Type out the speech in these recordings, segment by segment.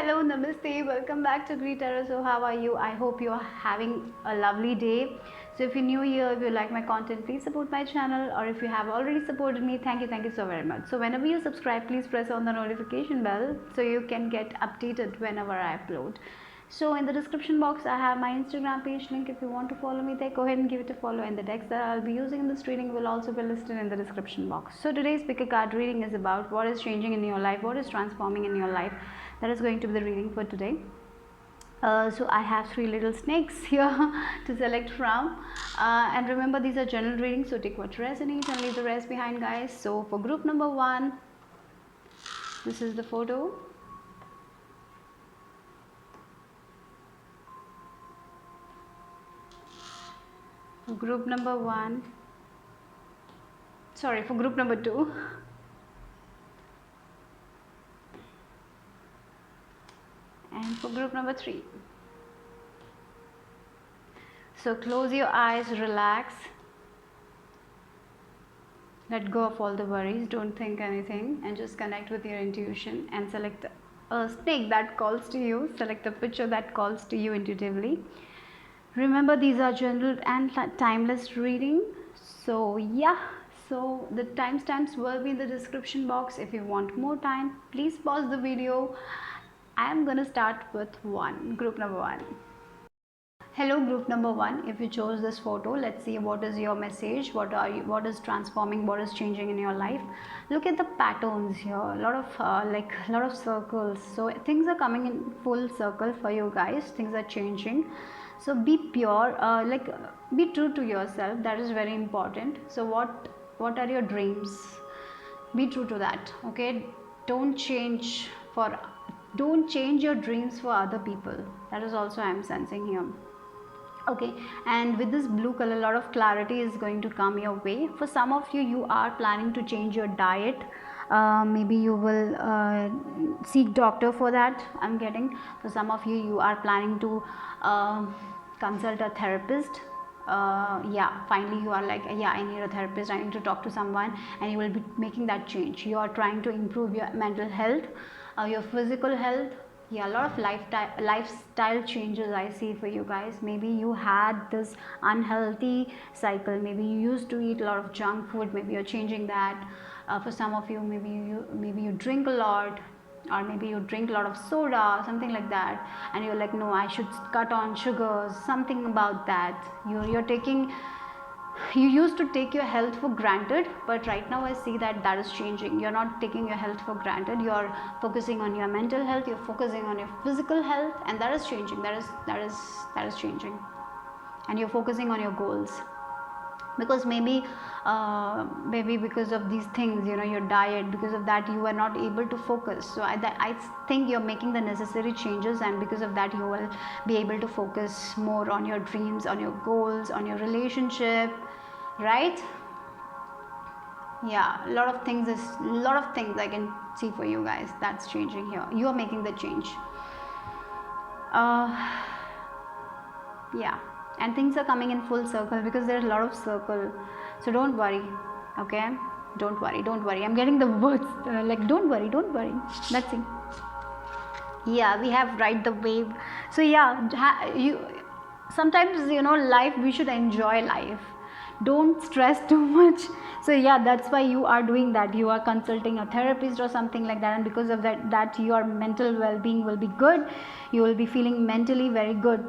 Hello, namaste, welcome back to Greet Tarot. So how are you? I hope you are having a lovely day. So if you're new here, if you like my content, please support my channel, or if you have already supported me, thank you so very much. So whenever you subscribe, please press on the notification bell so you can get updated whenever I upload. So in the description box I have my Instagram page link. If you want to follow me there, go ahead and give it a follow, and the decks that I'll be using in this reading will also be listed in the description box. So today's pick a card reading is about what is changing in your life, what is transforming in your life. That is going to be the reading for today. So I have 3 little snakes here to select from, and remember, these are general readings, so take what resonates and leave the rest behind, guys. So for group number 1, this is the photo. For group number 1, sorry, for group number 2, and for group number 3. So close your eyes, relax, let go of all the worries, don't think anything, and just connect with your intuition and select a snake that calls to you, select a picture that calls to you intuitively. Remember, these are general and timeless reading. So yeah, so the timestamps will be in the description box. If you want more time, please pause the video. I am gonna start with group number 1. Hello, group number 1. If you chose this photo, let's see what is your message, what is transforming, what is changing in your life. Look at the patterns here, a lot of circles. So things are coming in full circle for you guys, things are changing. So be pure, be true to yourself. That is very important. So what are your dreams? Be true to that, okay? Don't change your dreams for other people. That is also I am sensing here. Okay, and with this blue color, a lot of clarity is going to come your way. For some of you, you are planning to change your diet. Maybe you will seek doctor for that, I'm getting. For some of you, you are planning to consult a therapist. Yeah, finally you are like, yeah, I need a therapist, I need to talk to someone, and you will be making that change. You are trying to improve your mental health, your physical health. Yeah, a lot of lifestyle changes I see for you guys. Maybe you had this unhealthy cycle, maybe you used to eat a lot of junk food, maybe you're changing that. For some of you, maybe you drink a lot, or maybe you drink a lot of soda, something like that, and you're like, no, I should cut on sugars, something about that. You used to take your health for granted, but right now I see that is changing. You're not taking your health for granted, you're focusing on your mental health, you're focusing on your physical health, and that is changing. That is changing, and you're focusing on your goals. Because maybe because of these things, your diet, because of that you are not able to focus. So I think you're making the necessary changes, and because of that you will be able to focus more on your dreams, on your goals, on your relationship, right? Yeah, a lot of things I can see for you guys that's changing here. You are making the change. Yeah, and things are coming in full circle, because there's a lot of circle. So don't worry, okay? Don't worry. I'm getting the words like don't worry. Let's see. Yeah, we have ride the wave. So yeah, you sometimes, life, we should enjoy life, don't stress too much. So yeah, that's why you are doing that. You are consulting a therapist or something like that, and because of that your mental well-being will be good. You will be feeling mentally very good.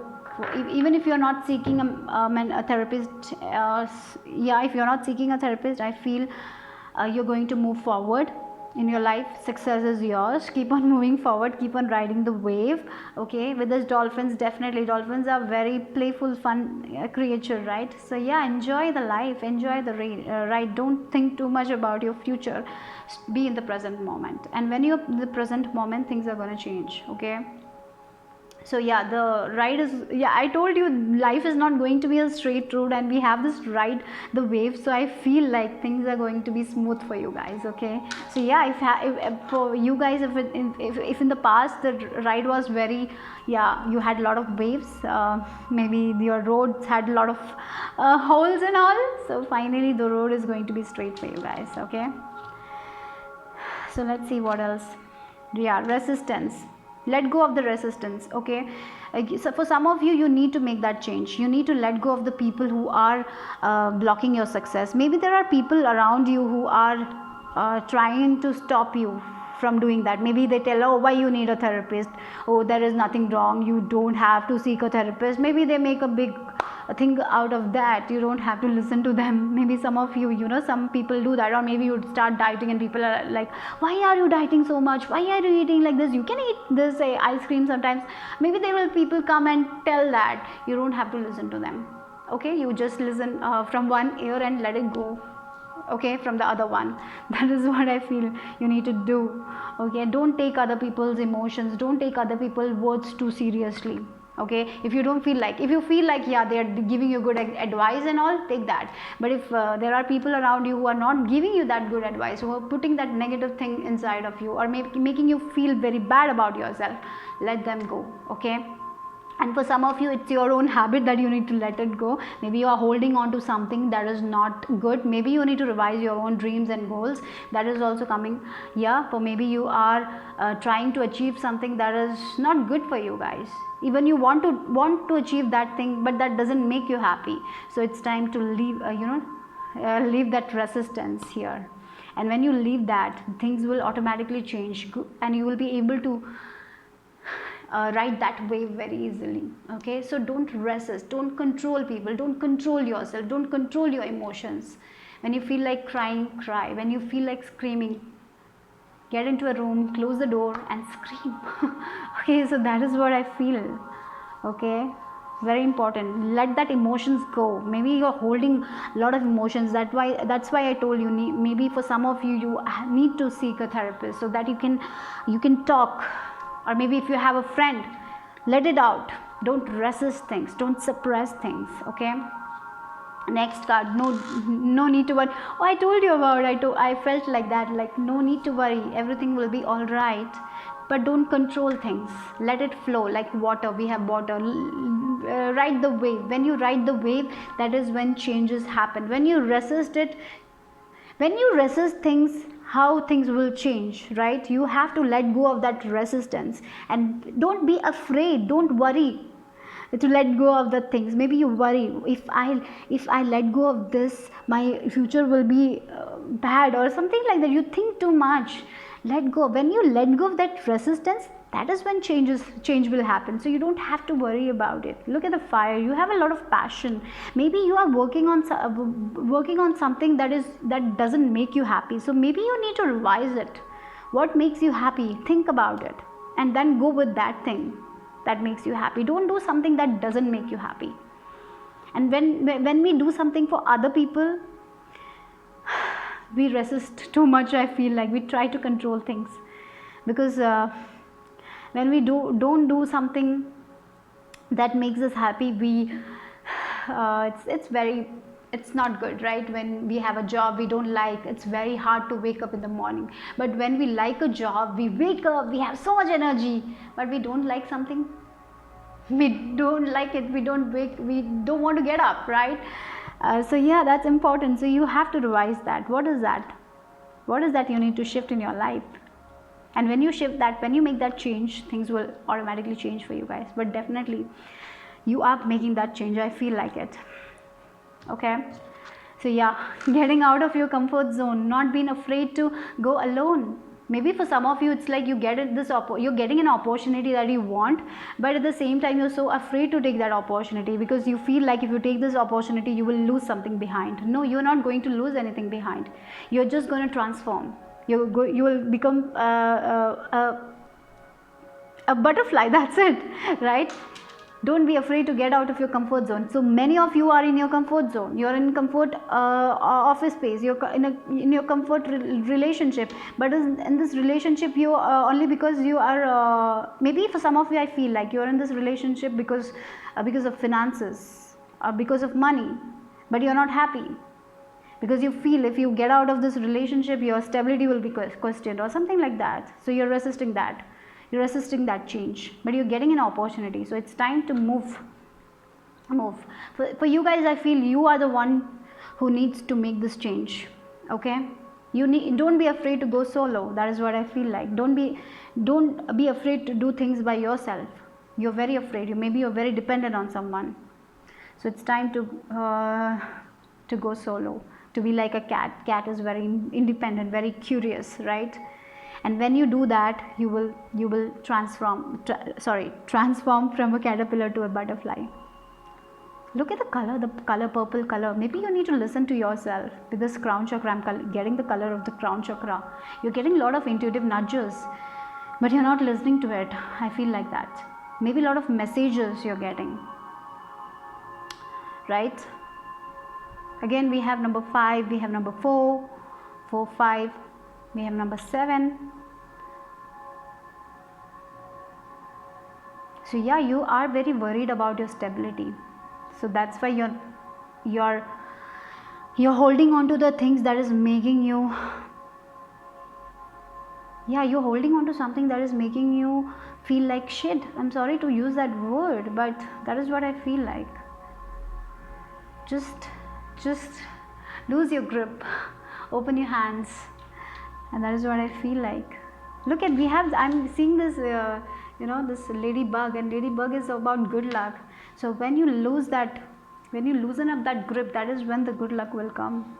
Even if you're not seeking a therapist, if you're not seeking a therapist, I feel you're going to move forward in your life. Success is yours. Keep on moving forward, keep on riding the wave. Okay, with this dolphins, definitely dolphins are very playful, fun creature, right? So yeah, enjoy the life, enjoy the ride. Don't think too much about your future. Be in the present moment, and when you're in the present moment, things are going to change. Okay, so yeah, the ride is, yeah, I told you life is not going to be a straight road, and we have this ride the wave. So I feel like things are going to be smooth for you guys. Okay, so yeah, if for you guys, if in the past the ride was very, yeah, you had a lot of waves, maybe your roads had a lot of holes and all, so finally the road is going to be straight for you guys. Okay, so let's see what else. Yeah, resistance. Let go of the resistance. Okay, so for some of you, you need to make that change. You need to let go of the people who are blocking your success. Maybe there are people around you who are trying to stop you from doing that. Maybe they tell, oh, why you need a therapist, oh, there is nothing wrong, you don't have to seek a therapist. Maybe they make a big thing out of that. You don't have to listen to them. Maybe some of you, you know, some people do that. Or maybe you start dieting and people are like, why are you dieting so much, why are you eating like this, you can eat this ice cream sometimes. Maybe there will people come and tell that. You don't have to listen to them. Okay, you just listen from one ear and let it go, okay, from the other one. That is what I feel you need to do. Okay, don't take other people's emotions, don't take other people's words too seriously. Okay, if you don't feel like, if you feel like, yeah, they are giving you good advice and all, take that. But if there are people around you who are not giving you that good advice, who are putting that negative thing inside of you, or making you feel very bad about yourself, let them go. Okay, and for some of you, it's your own habit that you need to let it go. Maybe you are holding on to something that is not good. Maybe you need to revise your own dreams and goals. That is also coming. Yeah, for maybe you are trying to achieve something that is not good for you guys. Even you want to achieve that thing, but that doesn't make you happy. So it's time to leave leave that resistance here. And when you leave that, things will automatically change, and you will be able to ride that wave very easily. Okay, so don't resist, don't control people, don't control yourself, don't control your emotions. When you feel like crying, cry. When you feel like screaming, get into a room, close the door and scream. Okay, so that is what I feel. Okay, very important. Let that emotions go. Maybe you're holding a lot of emotions. That's why I told you, maybe for some of you, you need to seek a therapist so that you can talk. Or maybe if you have a friend, let it out. Don't resist things, don't suppress things. Okay, next card. No need to worry. Oh, I told you about it. I felt like that, like no need to worry, everything will be all right. But don't control things, let it flow like water. We have water. Ride the wave. When you ride the wave, that is when changes happen. When you resist things, how things will change, right? You have to let go of that resistance, and don't be afraid, don't worry to let go of the things. Maybe you worry, if I let go of this, my future will be bad or something like that. You think too much. Let go. When you let go of that resistance, that is when change will happen. So you don't have to worry about it. Look at the fire. You have a lot of passion. Maybe you are working on something that doesn't make you happy. So maybe you need to revise it. What makes you happy? Think about it, and then go with that thing that makes you happy. Don't do something that doesn't make you happy. And when we do something for other people, we resist too much. I feel like we try to control things, because when we don't do something that makes us happy, it's not good, right? When we have a job we don't like, it's very hard to wake up in the morning. But when we like a job, we wake up, we have so much energy. But we don't like something, we don't like it, we don't want to get up, right? So yeah, that's important. So you have to revise that. What is that you need to shift in your life? And when you shift that, when you make that change, things will automatically change for you guys. But definitely you are making that change, I feel like it. Okay, so yeah, getting out of your comfort zone, not being afraid to go alone. Maybe for some of you, it's like you're getting an opportunity that you want, but at the same time you're so afraid to take that opportunity, because you feel like if you take this opportunity, you will lose something behind. No, you're not going to lose anything behind. You're just going to transform. You will become a butterfly. That's it, right? Don't be afraid to get out of your comfort zone. So many of you are in your comfort zone. You're in comfort office space. You're in your comfort relationship. But in this relationship, you only because you are. Maybe for some of you, I feel like you're in this relationship because of finances, because of money, but you're not happy. Because you feel if you get out of this relationship, your stability will be questioned or something like that. So you're resisting that. You're resisting that change, but you're getting an opportunity. So it's time to move. For you guys, I feel you are the one who needs to make this change. Okay, Don't be afraid to go solo. That is what I feel like. Don't be afraid to do things by yourself. You're very afraid. Maybe you're very dependent on someone. So it's time to go solo, to be like a cat. Cat is very independent, very curious, right? And when you do that, you will transform from a caterpillar to a butterfly. Look at the color purple color. Maybe you need to listen to yourself. With this crown chakra, I'm getting the color of the crown chakra. You're getting a lot of intuitive nudges, but you're not listening to it. I feel like that. Maybe a lot of messages you're getting, right? Again, we have number 5, we have number 4, 4, 5, we have number 7. So yeah, you are very worried about your stability. So that's why you're holding on to the things that is making you, you're holding on to something that is making you feel like shit. I'm sorry to use that word, but that is what I feel like. Just lose your grip, open your hands, and that is what I feel like. Look at, I'm seeing this this ladybug, and ladybug is about good luck. So when you loosen up that grip, that is when the good luck will come.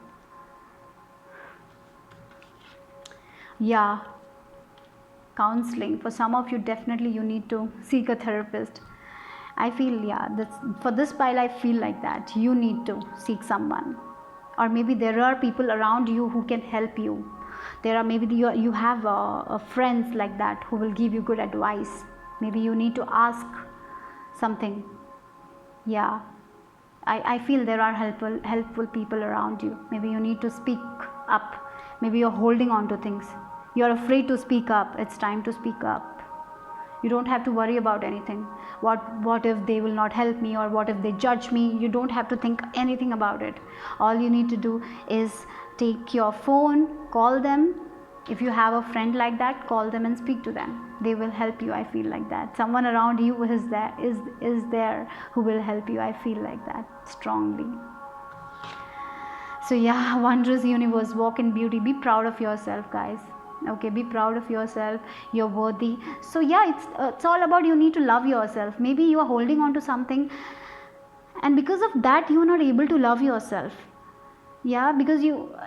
Yeah, counseling. For some of you, definitely you need to seek a therapist. I feel, for this pile, I feel like that. You need to seek someone. Or maybe there are people around you who can help you. There are maybe you have friends like that who will give you good advice. Maybe you need to ask something. Yeah, I feel there are helpful people around you. Maybe you need to speak up. Maybe you're holding on to things. You're afraid to speak up. It's time to speak up. You don't have to worry about anything. What if they will not help me, or what if they judge me? You don't have to think anything about it. All you need to do is take your phone, call them. If you have a friend like that, call them and speak to them. They will help you. I feel like that. Someone around you is there who will help you. I feel like that strongly. So yeah, wondrous universe, walk in beauty. Be proud of yourself, guys. Okay, be proud of yourself. You're worthy. So yeah, it's all about, you need to love yourself. Maybe you are holding on to something, and because of that you are not able to love yourself. Yeah, because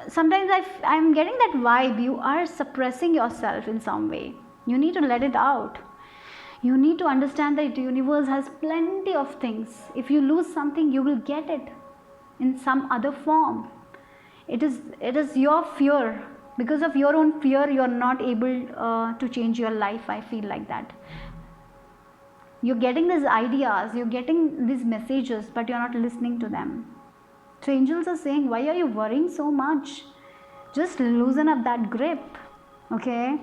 sometimes I'm getting that vibe. You are suppressing yourself in some way. You need to let it out. You need to understand that the universe has plenty of things. If you lose something, you will get it in some other form. It is your fear. Because of your own fear, you are not able to change your life. I feel like that. You're getting these ideas, you're getting these messages, but you're not listening to them. So angels are saying, why are you worrying so much? Just loosen up that grip, okay?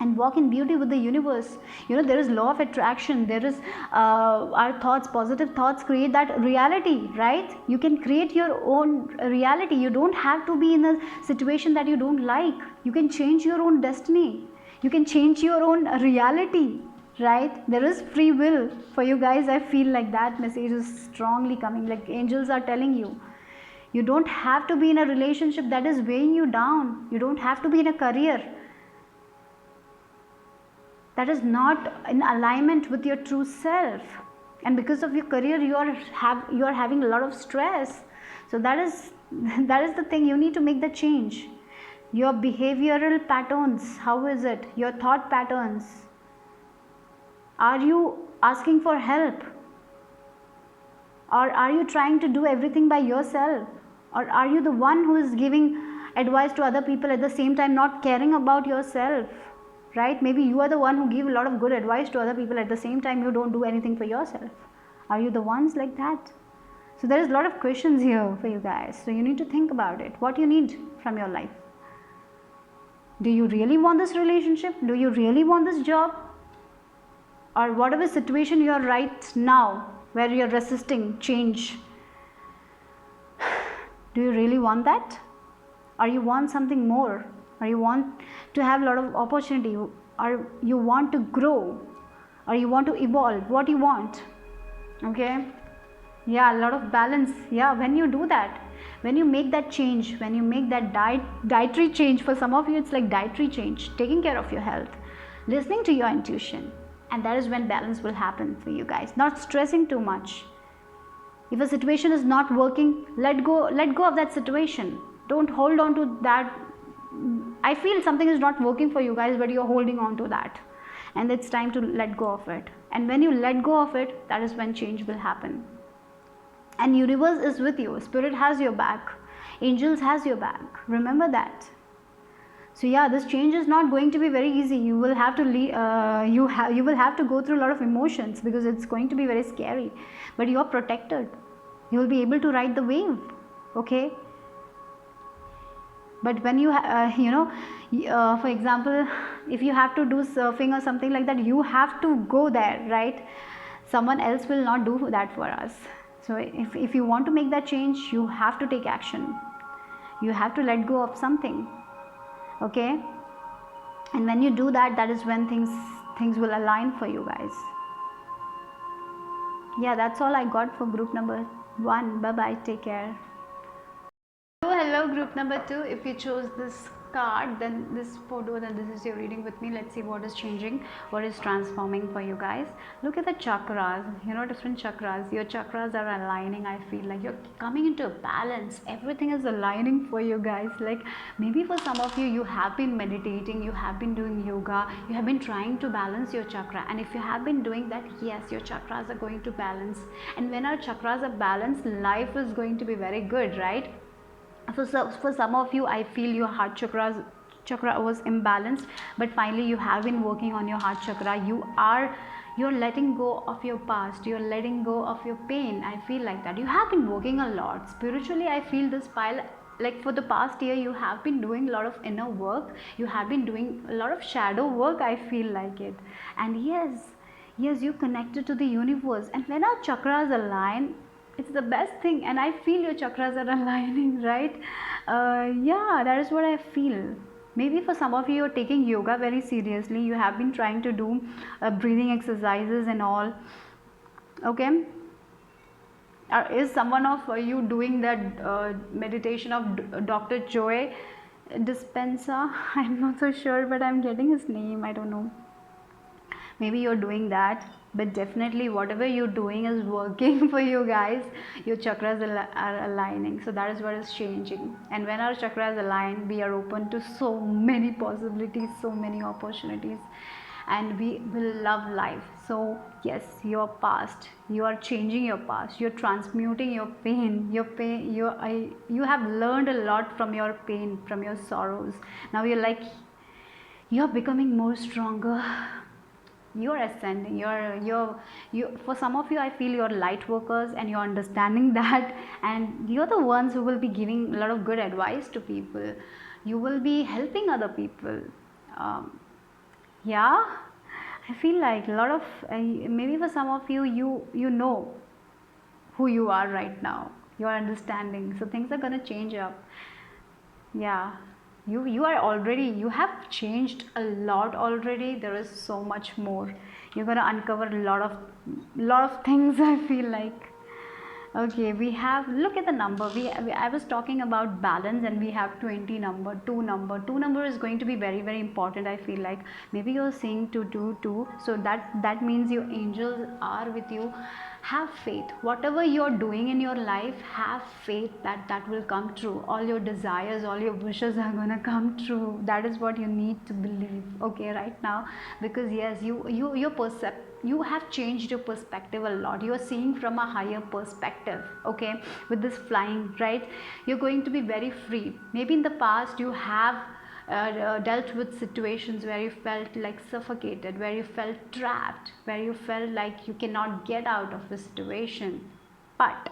And walk in beauty with the universe. There is law of attraction. There is our thoughts, positive thoughts create that reality, right? You can create your own reality. You don't have to be in a situation that you don't like. You can change your own destiny. You can change your own reality, right? There is free will for you guys. I feel like that message is strongly coming. Like angels are telling you, you don't have to be in a relationship that is weighing you down. You don't have to be in a career that is not in alignment with your true self, and because of your career you are having a lot of stress. So that is the thing. You need to make the change. Your behavioral patterns, how is it? Your thought patterns. Are you asking for help, or are you trying to do everything by yourself, or are you the one who is giving advice to other people at the same time not caring about yourself? Right? Maybe you are the one who give a lot of good advice to other people, at the same time you don't do anything for yourself. Are you the ones like that? So there is a lot of questions here for you guys. So you need to think about it. What you need from your life. Do you really want this relationship? Do you really want this job? Or whatever situation you are right now, where you are resisting change. Do you really want that? Or you want something more? Or you want to have a lot of opportunity, or you want to grow, or you want to evolve? What you want? Okay, yeah, a lot of balance. Yeah, when you do that, When you make that change, when you make that dietary change, for some of you it's like dietary change, taking care of your health, listening to your intuition, and that is when balance will happen for you guys. Not stressing too much. If a situation is not working, let go of that situation. Don't hold on to that. I feel something is not working for you guys, but you're holding on to that, and it's time to let go of it. And when you let go of it, that is when change will happen. And universe is with you, spirit has your back, angels has your back, remember that. So yeah, this change is not going to be very easy. You will have to you will have to go through a lot of emotions, because it's going to be very scary, but you are protected. You will be able to ride the wave, okay? But when you for example, if you have to do surfing or something like that, you have to go there, right? Someone else will not do that for us. So if you want to make that change, you have to take action. You have to let go of something, okay? And when you do that, that is when things will align for you guys. Yeah, that's all I got for group number 1. Bye bye, take care. Hello group number 2. If you chose this card, then this photo, then this is your reading with me. Let's see what is changing, what is transforming for you guys. Look at the chakras, different chakras. Your chakras are aligning. I feel like you're coming into a balance. Everything is aligning for you guys. Like maybe for some of you, you have been meditating, you have been doing yoga, you have been trying to balance your chakra, and if you have been doing that, yes, your chakras are going to balance. And when our chakras are balanced, life is going to be very good, right? For some of you, I feel your heart chakra was imbalanced, but finally you have been working on your heart chakra. You're letting go of your past, you're letting go of your pain. I feel like that you have been working a lot spiritually. I feel this pile, like for the past year, you have been doing a lot of inner work, you have been doing a lot of shadow work. I feel like it. And yes, you connected to the universe, and when our chakras align, it's the best thing. And I feel your chakras are aligning, right? Yeah, that is what I feel. Maybe for some of you, you're taking yoga very seriously. You have been trying to do breathing exercises and all, okay? Is someone of you doing that meditation of Dr. Joy Dispenza? I'm not so sure, but I'm getting his name, I don't know. Maybe you're doing that, but definitely whatever you're doing is working for you guys. Your chakras are aligning, so that is what is changing. And when our chakras align, we are open to so many possibilities, so many opportunities, and we will love life. So yes, your past, you are changing your past, you're transmuting your pain. You have learned a lot from your pain, from your sorrows. Now you're becoming more stronger, you're ascending, you for some of you, I feel you're light workers, and you're understanding that, and you're the ones who will be giving a lot of good advice to people. You will be helping other people. Yeah, I feel like a lot of maybe for some of you, you know who you are right now, you're understanding, so things are gonna change up. Yeah, you are already, you have changed a lot already. There is so much more. You're gonna uncover a lot of things. I feel like. Okay, we have, look at the number. I was talking about balance, and we have 20 number, 2 number is going to be very, very important. I feel like maybe you're seeing 222, so that means your angels are with you. Have faith, whatever you're doing in your life, have faith that will come true. All your desires, all your wishes are gonna come true. That is what you need to believe, okay, right now. Because yes, you have changed your perspective a lot. You are seeing from a higher perspective, okay, with this flying, right? You're going to be very free. Maybe in the past you have dealt with situations where you felt like suffocated, where you felt trapped, where you felt like you cannot get out of the situation. But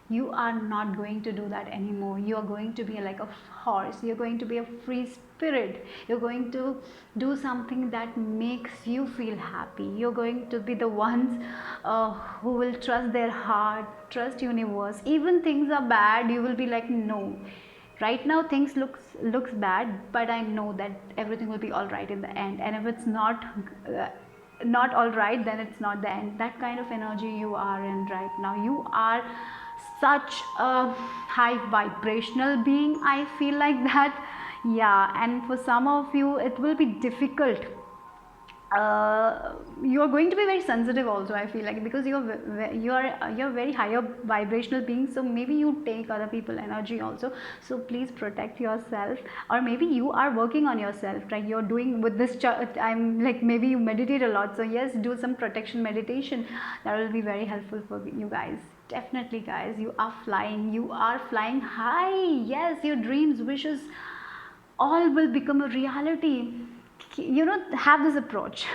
you are not going to do that anymore. You are going to be like a horse. You're going to be a free spirit. You're going to do something that makes you feel happy. You're going to be the ones who will trust their heart, trust universe. Even things are bad, you will be like, no, right now things looks bad, but I know that everything will be all right in the end. And if it's not all right, then it's not the end. That kind of energy you are in right now. You are such a high vibrational being, I feel like that. Yeah, and for some of you it will be difficult. You are going to be very sensitive also, I feel like, because you're very higher vibrational being, so maybe you take other people energy also. So please protect yourself, or maybe you are working on yourself, right? You're doing with this I'm like, maybe you meditate a lot, so yes, do some protection meditation. That will be very helpful for you guys. Definitely guys, you are flying high. Yes, your dreams, wishes, all will become a reality. Have this approach.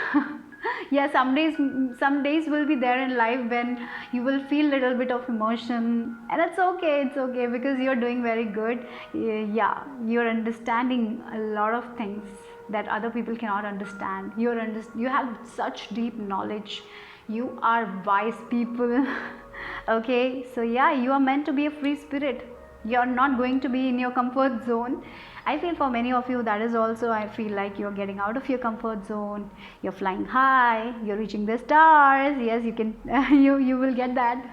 Yeah, some days will be there in life when you will feel little bit of emotion, and it's okay because you're doing very good. Yeah, you're understanding a lot of things that other people cannot understand. You have such deep knowledge. You are wise people. Okay, so yeah, you are meant to be a free spirit. You're not going to be in your comfort zone. I feel for many of you that is also, I feel like you're getting out of your comfort zone. You're flying high, you're reaching the stars. Yes, you can. You will get that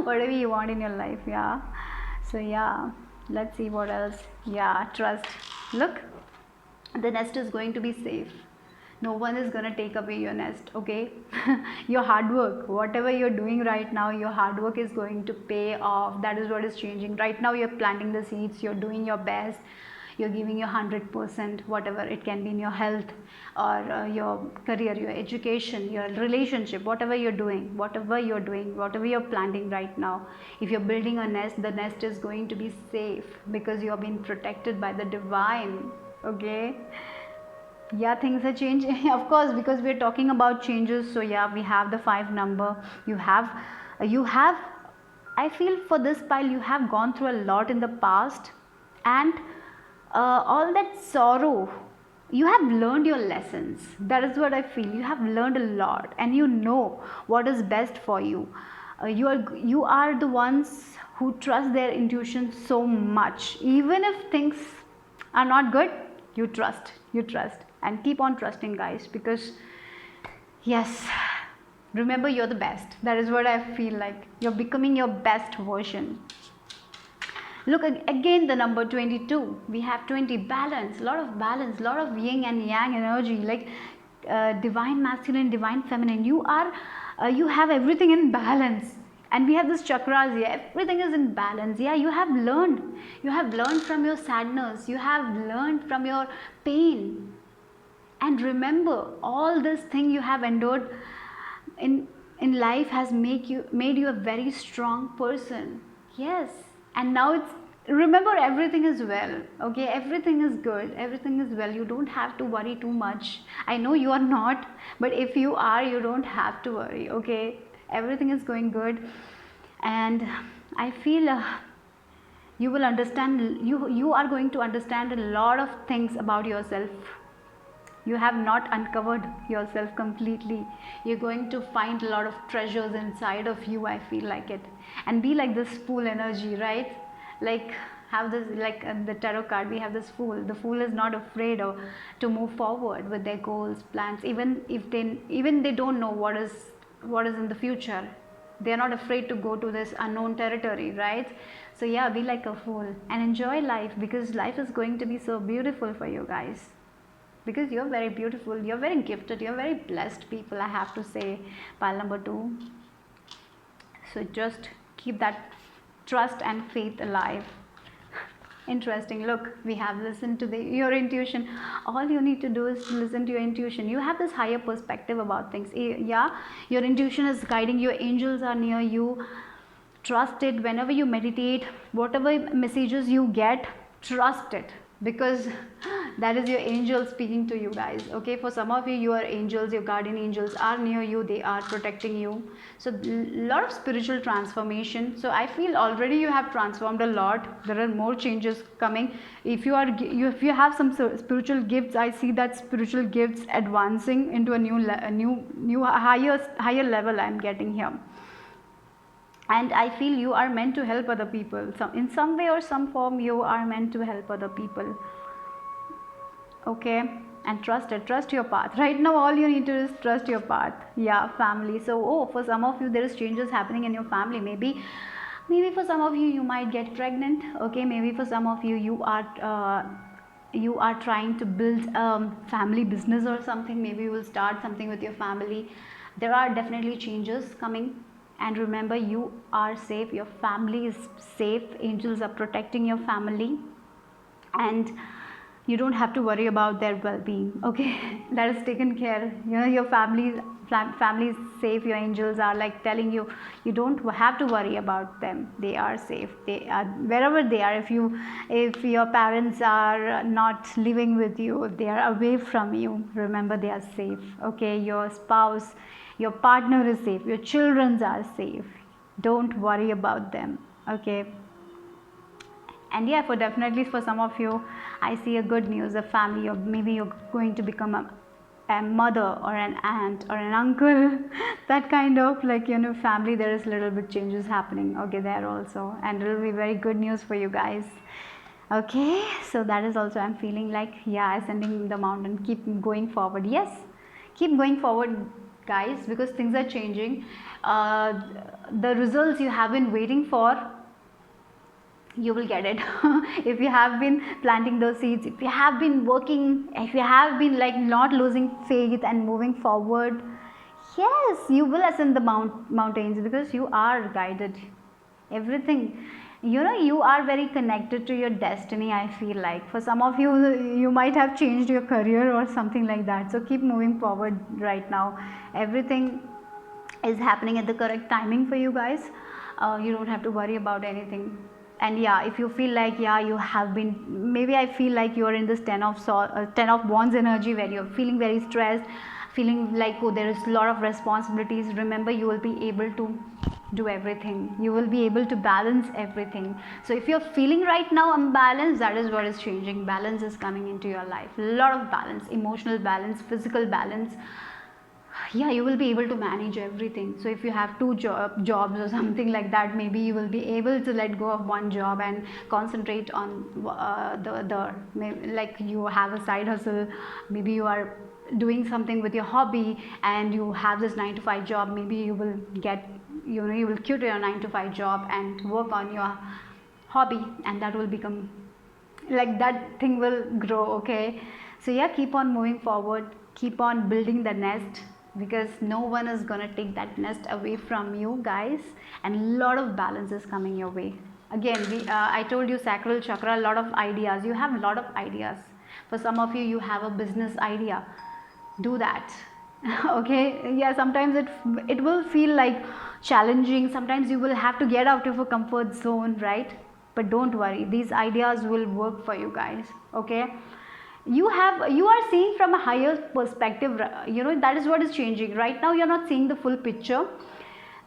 whatever you want in your life. Yeah, so yeah, let's see what else. Yeah, trust. Look, the nest is going to be safe. No one is going to take away your nest. Okay. Your hard work, whatever you're doing right now, your hard work is going to pay off. That is what is changing right now. You're planting the seeds, you're doing your best, you're giving your 100%, whatever it can be, in your health, or your career, your education, your relationship, whatever you're planting right now. If you're building a nest, the nest is going to be safe because you're being protected by the divine. Okay. Yeah, things are changing. Of course, because we're talking about changes. So yeah, we have the 5 number. You have I feel for this pile, you have gone through a lot in the past, and all that sorrow, you have learned your lessons. That is what I feel. You have learned a lot, and you know what is best for you. You are the ones who trust their intuition so much. Even if things are not good, you trust and keep on trusting, guys, because yes, remember, you're the best. That is what I feel like. You're becoming your best version. Look again, the number 22. We have 20, balance, balance, lot of yin and yang energy, like divine masculine, divine feminine. You have everything in balance. And we have this chakras here. Everything is in balance. Yeah, you have learned. You have learned from your sadness. You have learned from your pain. And remember, all this thing you have endured in life has made you a very strong person. Yes, and now it's, remember, everything is well. Okay, everything is good, everything is well. You don't have to worry too much. I know you are not, but if you are, you don't have to worry. Okay, everything is going good, and I feel you will understand. You are going to understand a lot of things about yourself. You have not uncovered yourself completely. You're going to find a lot of treasures inside of you, I feel like it. And be like this fool energy, right? Like, have this, like the tarot card, we have this fool. The fool is not afraid to move forward with their goals, plans, even if they don't know what is in the future. They are not afraid to go to this unknown territory, right? So yeah, be like a fool and enjoy life, because life is going to be so beautiful for you guys. Because you're very beautiful, you're very gifted, you're very blessed people, I have to say, pile number 2. So just keep that trust and faith alive. Interesting. Look, we have listened to your intuition. All you need to do is to listen to your intuition. You have this higher perspective about things. Yeah, your intuition is guiding, your angels are near you. Trust it. Whenever you meditate, whatever messages you get, trust it, because that is your angel speaking to you, guys. Okay, for some of you, your angels, your guardian angels are near you. They are protecting you. So lot of spiritual transformation. So I feel already you have transformed a lot. There are more changes coming. If you have some spiritual gifts, I see that spiritual gifts advancing into a new higher level I'm getting here. And I feel you are meant to help other people. So in some way or some form, you are meant to help other people. Okay, and trust your path. Right now, all you need to do is trust your path. Yeah, family. So for some of you, there is changes happening in your family. Maybe Maybe for some of you, you might get pregnant. Okay, maybe for some of you, you are trying to build a family business or something. Maybe you will start something with your family. There are definitely changes coming, and remember, you are safe, your family is safe, angels are protecting your family, and you don't have to worry about their well-being. Okay, that is taken care. You know, your family is safe. Your angels are like telling you, you don't have to worry about them. They are safe. They are wherever they are. If your parents are not living with you, they are away from you, remember, they are safe. Okay, your spouse, your partner is safe, your children are safe. Don't worry about them. Okay. And yeah, for definitely for some of you, I see a good news, a family, or maybe you're going to become a mother or an aunt or an uncle. That kind of, like, you know, family, there is little bit changes happening, okay, there also, and it will be very good news for you guys. Okay, so that is also, I'm feeling like, yeah, ascending the mountain, keep going forward. Yes, keep going forward, guys, because things are changing. The results you have been waiting for, you will get it. If you have been planting those seeds, if you have been working, if you have been like not losing faith and moving forward, yes, you will ascend the mountains, because you are guided. Everything, you know, you are very connected to your destiny. I feel like for some of you, you might have changed your career or something like that, so keep moving forward. Right now everything is happening at the correct timing for you guys. You don't have to worry about anything. And yeah, if you feel like, yeah, you have been, maybe I feel like you're in this 10 of wands energy, where you're feeling very stressed, feeling like, oh, there is a lot of responsibilities. Remember, you will be able to do everything. You will be able to balance everything. So if you're feeling right now unbalanced, that is what is changing. Balance is coming into your life. A lot of balance, emotional balance, physical balance. Yeah, you will be able to manage everything. So if you have two jobs or something like that, maybe you will be able to let go of one job and concentrate on the other. Like, you have a side hustle, maybe you are doing something with your hobby, and you have this 9 to 5 job. Maybe you will get, you know, you will quit your 9 to 5 job and work on your hobby, and that will become, like, that thing will grow. Okay, so yeah, keep on moving forward, keep on building the nest, because no one is gonna take that nest away from you, guys. And a lot of balance is coming your way. Again, I told you, sacral chakra, a lot of ideas. You have a lot of ideas. For some of you, you have a business idea, do that. Okay, yeah, sometimes it will feel like challenging. Sometimes you will have to get out of a comfort zone, right? But don't worry, these ideas will work for you guys. Okay, you are seeing from a higher perspective. You know, that is what is changing right now. You're not seeing the full picture.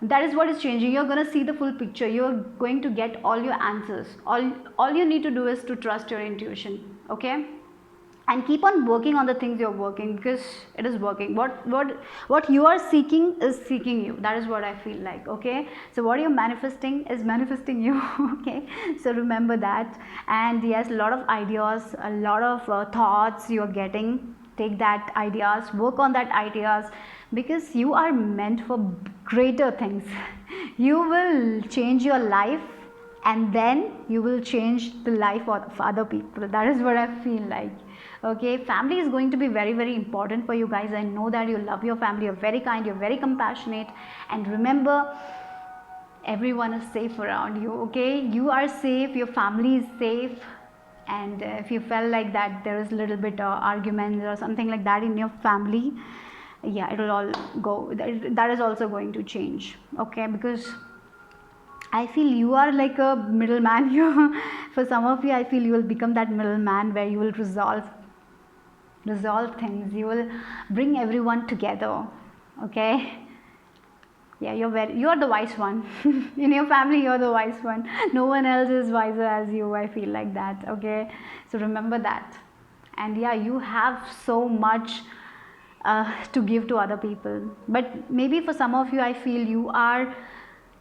That is what is changing. You're going to see the full picture. You're going to get all your answers. All you need to do is to trust your intuition. Okay, and keep on working on the things you're working, because it is working. What you are seeking is seeking you. That is what I feel like. Okay, so what you're manifesting is manifesting you. Okay, so remember that. And yes, a lot of ideas, a lot of thoughts you're getting. Take that ideas, work on that ideas, because you are meant for greater things. You will change your life, and then you will change the life of other people. That is what I feel like. Okay, family is going to be very, very important for you guys. I know that you love your family, you're very kind, you're very compassionate, and remember, everyone is safe around you. Okay, you are safe, your family is safe. And if you felt like that there is a little bit of arguments or something like that in your family, yeah, it will all go. That is also going to change. Okay, because I feel you are like a middleman here. For some of you, I feel you will become that middleman, where you will resolve things. You will bring everyone together. Okay, yeah, you're the wise one. In your family, you're the wise one. No one else is wiser as you. I feel like that. Okay, so remember that. And yeah, you have so much to give to other people. But maybe for some of you, I feel you are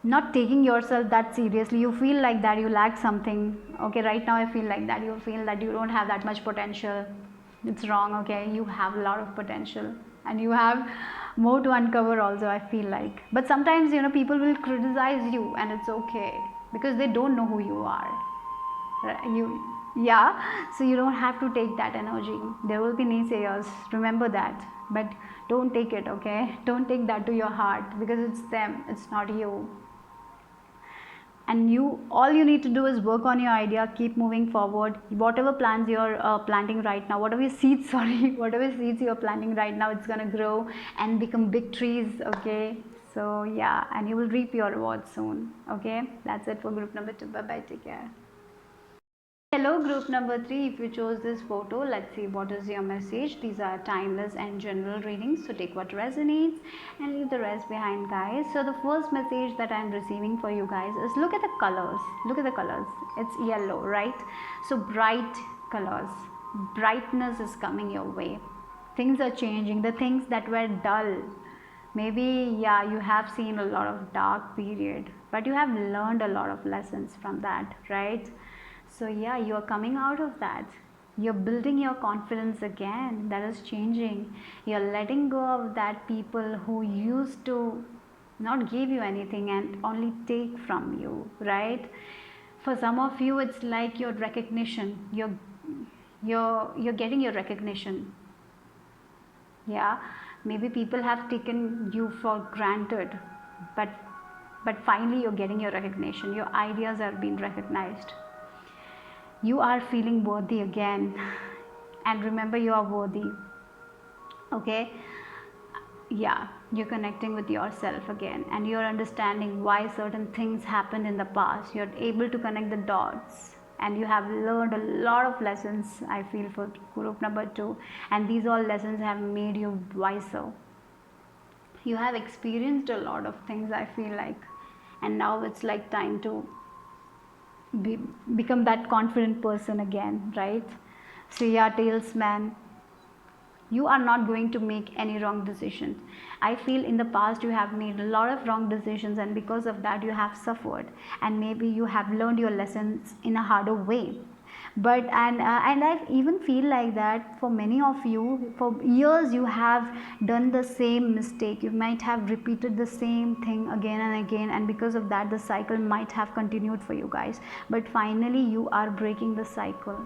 not taking yourself that seriously. You feel like that you lack something. Okay, right now I feel like that you feel that you don't have that much potential. It's wrong. Okay, you have a lot of potential, and you have more to uncover also, I feel like. But sometimes, you know, people will criticize you, and it's okay. because they don't know who you are. Yeah, so you don't have to take that energy. There will be naysayers, remember that, but don't take it, okay? Don't take that to your heart, because it's them, it's not you. And all you need to do is work on your idea, keep moving forward. Whatever plans you're planting right now, whatever seeds whatever seeds you're planting right now, it's gonna grow and become big trees, okay? So yeah, and you will reap your rewards soon, okay? That's it for group number 2. Bye bye, take care. Hello group number 3, if you chose this photo, let's see what is your message. These are timeless and general readings, so take what resonates and leave the rest behind, guys. So the first message that I'm receiving for you guys is, look at the colors. Look at the colors. It's yellow, right? So bright colors, brightness is coming your way. Things are changing. The things that were dull, maybe, yeah, you have seen a lot of dark period, but you have learned a lot of lessons from that, right? So yeah, you're coming out of that. You're building your confidence again. That is changing. You're letting go of that people who used to not give you anything and only take from you, right? For some of you, it's like your recognition. You're getting your recognition. Yeah, maybe people have taken you for granted, but finally you're getting your recognition. Your ideas are being recognized. You are feeling worthy again, and remember, you are worthy, okay? Yeah, you're connecting with yourself again, and you're understanding why certain things happened in the past. You're able to connect the dots, and you have learned a lot of lessons, I feel, for group number 2, and these all lessons have made you wiser. You have experienced a lot of things, I feel like, and now it's like time to become that confident person again, right? So yeah, Talesman, you are not going to make any wrong decisions. I feel in the past you have made a lot of wrong decisions, and because of that you have suffered, and maybe you have learned your lessons in a harder way. But and I even feel like that for many of you, for years you have done the same mistake. You might have repeated the same thing again and again, and because of that the cycle might have continued for you guys. But finally you are breaking the cycle,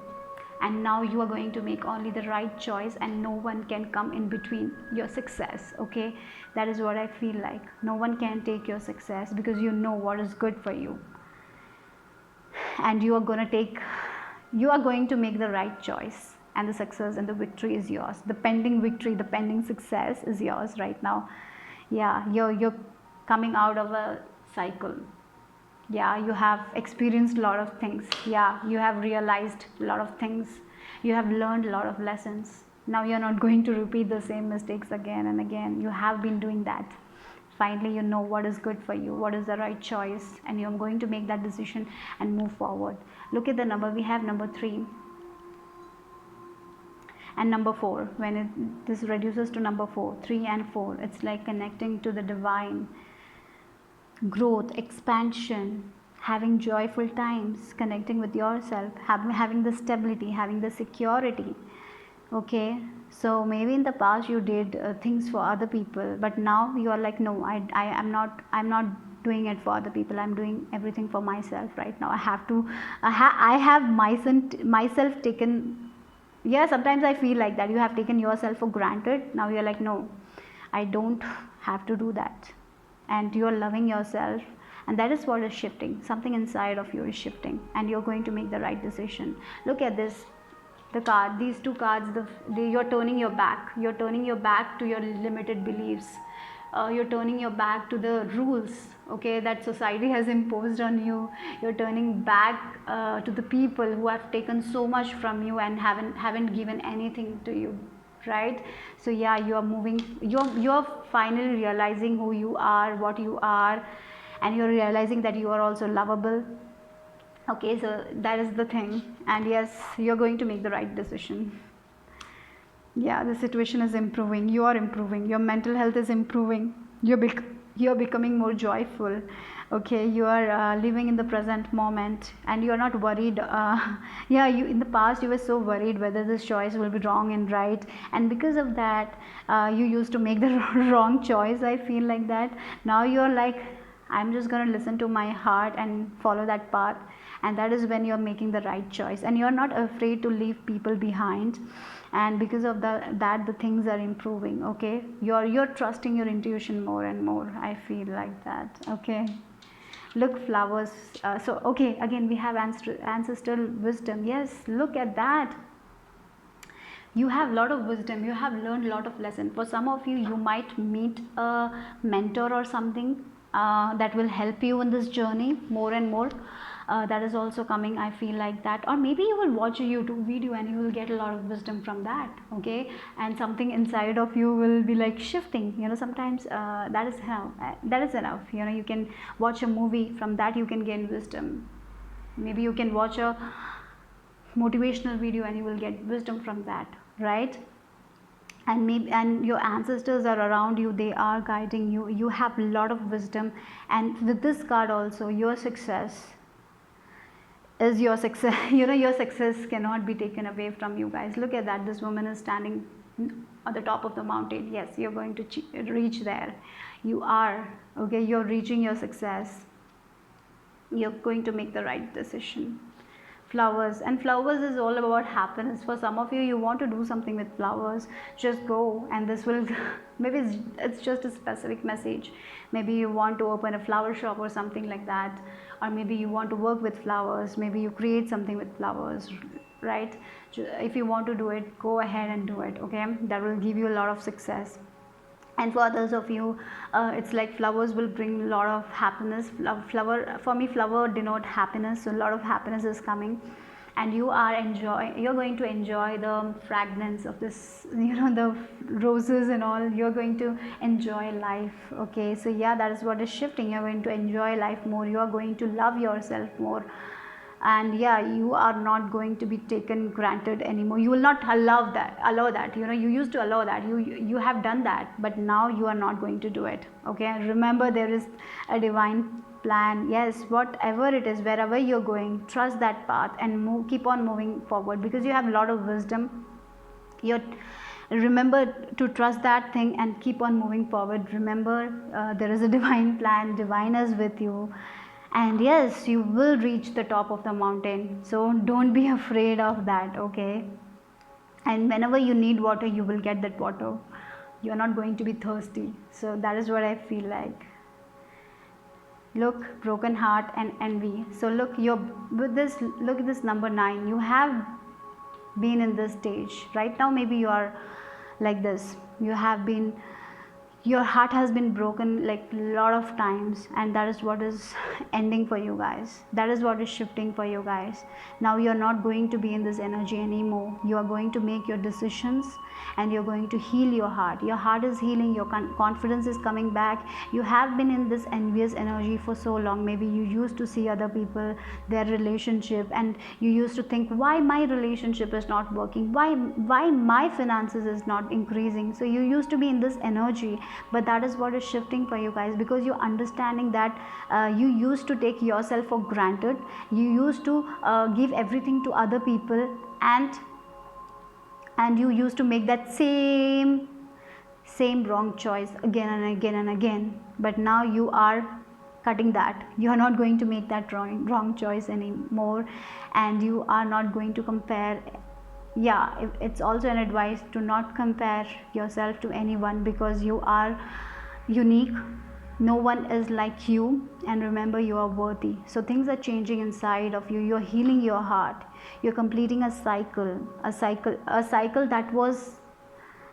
and now you are going to make only the right choice, and no one can come in between your success, okay? That is what I feel like. No one can take your success, because you know what is good for you, and you are going to make the right choice, and the success and the victory is yours. The pending victory, the pending success is yours right now. Yeah, you're coming out of a cycle. Yeah, you have experienced a lot of things. Yeah, you have realized a lot of things. You have learned a lot of lessons. Now you're not going to repeat the same mistakes again and again. You have been doing that. Finally you know what is good for you, what is the right choice, and you're going to make that decision and move forward. Look at the number. We have number 3 and number 4. When this reduces to number 4, 3 and 4, it's like connecting to the divine, growth, expansion, having joyful times, connecting with yourself, having the stability, having the security, okay? So maybe in the past you did things for other people, but now you are like, no, I'm not doing it for other people. I'm doing everything for myself right now. I have myself taken. Yeah, sometimes I feel like that. You have taken yourself for granted. Now you're like, no, I don't have to do that, and you're loving yourself, and that is what is shifting. Something inside of you is shifting, and you're going to make the right decision. Look at this. The card, these 2 cards, you're turning your back. You're turning your back to your limited beliefs. You're turning your back to the rules, okay, that society has imposed on you. You're turning back to the people who have taken so much from you and haven't given anything to you, right? So yeah, you are moving. You're finally realizing who you are, what you are, and you're realizing that you are also lovable. Okay, so that is the thing, and yes, you're going to make the right decision. Yeah, the situation is improving. You are improving. Your mental health is improving. You're becoming more joyful. Okay, you are living in the present moment, and you are not worried. Yeah, you in the past you were so worried whether this choice will be wrong and right, and because of that, you used to make the wrong choice. I feel like that. Now you're like, I'm just going to listen to my heart and follow that path. And that is when you're making the right choice, and you're not afraid to leave people behind. And because of that the things are improving. Okay, you're trusting your intuition more and more. I feel like that. Okay, look, flowers. So okay, again we have ancestral wisdom. Yes, look at that. You have a lot of wisdom, you have learned a lot of lesson. For some of you, you might meet a mentor or something that will help you in this journey more and more. That is also coming, I feel like that. Or maybe you will watch a YouTube video and you will get a lot of wisdom from that. Okay, and something inside of you will be like shifting, you know. Sometimes that is enough, you know. You can watch a movie, from that you can gain wisdom. Maybe you can watch a motivational video and you will get wisdom from that, right? And maybe, and your ancestors are around you, they are guiding you, you have a lot of wisdom. And with this card also, your success is your success. You know, your success cannot be taken away from you guys. Look at that, this woman is standing at the top of the mountain. Yes, you're going to reach there. You are, okay, you're reaching your success. You're going to make the right decision. Flowers, and flowers is all about happiness. For some of you, you want to do something with flowers, just go, and this will maybe it's just a specific message. Maybe you want to open a flower shop or something like that, or maybe you want to work with flowers, maybe you create something with flowers, right? If you want to do it, go ahead and do it. Okay, that will give you a lot of success. And for others of you, it's like flowers will bring a lot of happiness. Flower, for me, flower denote happiness, so a lot of happiness is coming. And you're going to enjoy the fragrance of this, you know, the roses and all. You're going to enjoy life. Okay, so yeah, that is what is shifting. You're going to enjoy life more, you are going to love yourself more. And yeah, you are not going to be taken granted anymore. You will not allow that, you know. You used to allow that, you have done that, but now you are not going to do it. Okay, remember, there is a divine plan. Yes, whatever it is, wherever you're going, trust that path and keep on moving forward, because you have a lot of wisdom. Remember to trust that thing and keep on moving forward. Remember, there is a divine plan, divine is with you. And yes, you will reach the top of the mountain, so don't be afraid of that. Okay, and whenever you need water, you will get that water. You're not going to be thirsty. So that is what I feel like. Look, broken heart and envy. So look, look at this number 9. You have been in this stage right now. Maybe you are like this. Your heart has been broken like a lot of times, and that is what is ending for you guys. That is what is shifting for you guys. Now you're not going to be in this energy anymore. You are going to make your decisions, and you're going to heal your heart. Your heart is healing, your confidence is coming back. You have been in this envious energy for so long. Maybe you used to see other people, their relationship, and you used to think, why my relationship is not working, why my finances is not increasing. So you used to be in this energy, but that is what is shifting for you guys, because you're understanding that you used to take yourself for granted. You used to give everything to other people, and you used to make that same wrong choice again and again and again. But now you are cutting that. You are not going to make that wrong choice anymore, and you are not going to compare. Yeah, it's also an advice to not compare yourself to anyone, because you are unique. No one is like you, and remember, you are worthy. So things are changing inside of you. You're healing your heart. You're completing a cycle that was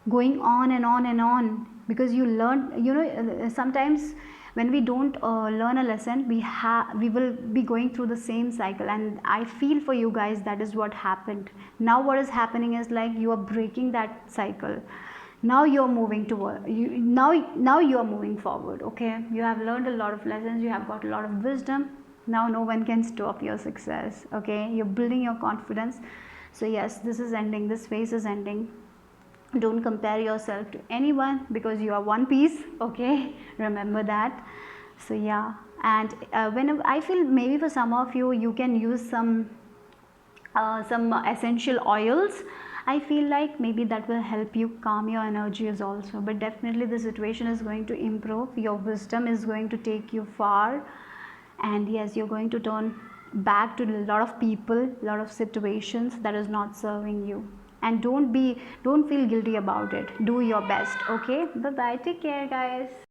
going on and on and on, because you learned, you know, sometimes when we don't learn a lesson, we will be going through the same cycle. And I feel for you guys, that is what happened. Now what is happening is like you are breaking that cycle. Now you're moving toward now you are moving forward. Okay, you have learned a lot of lessons, you have got a lot of wisdom. Now no one can stop your success. Okay, you're building your confidence. So yes, this is ending, this phase is ending. Don't compare yourself to anyone, because you are one piece. Okay, remember that. So yeah, and whenever I feel, maybe for some of you, you can use some essential oils I feel like maybe that will help you calm your energies also. But definitely the situation is going to improve, your wisdom is going to take you far, and yes, you're going to turn back to a lot of people, a lot of situations that is not serving you. And don't feel guilty about it. Do your best. Okay, bye bye, take care guys.